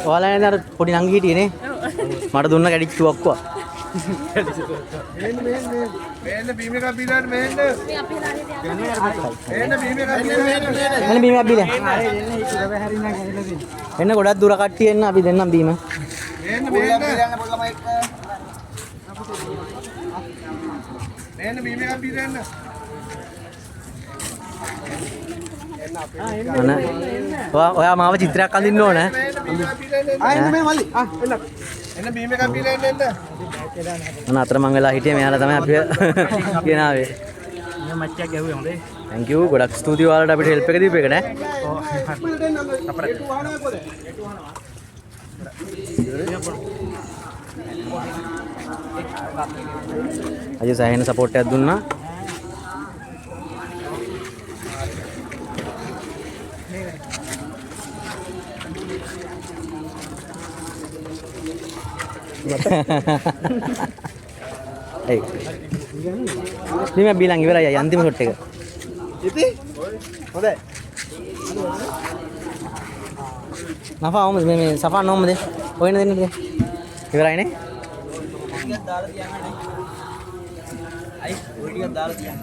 ඔයාලා නේද අර පොඩි නංගි හිටියේ නේ? මට දුන්න කැඩිච්ච තුවක්කුව. මේන්න බීම එකක් බීලාට මේන්න. මේ අපි මේන්න බීම එකක් බීලාට. එන්න බීමක් බීලා. එන්න ගොඩක් දුර කට්ටිය එන්න අපි දෙන්නම් බීම. මේන්න මේන්න. මේන්න බීම එකක් බීලාන්න. ඔයා මාව චිත්‍රයක් අඳින්න ඕන. එන්න බීම එකක් බීලාන්න එන්න. මම අතරමං වෙලා හිටියේ මෙයාලා තමයි අපි ගෙනාවේ. මේ මැච් එක ගැහුවේ හොඳේ. thank you ගොඩක් ස්තුතියි ඔයාලට අපිට help එක දීපු එක නේ. අද සෑහෙන සපෝට් එකක් දුන්නා. ඒ බීම බීලන් ඉවරයි අන්තිම ෂොට් එක. ඉතින් හොඳයි. නෆා ඔම්මද මේ සෆාන් ඔම්මද ඔයන දෙන්නද ඉවරයිනේ. ටිකක් දාලා තියන්න නේ. අයි ඔය ටිකක් දාලා තියන්න.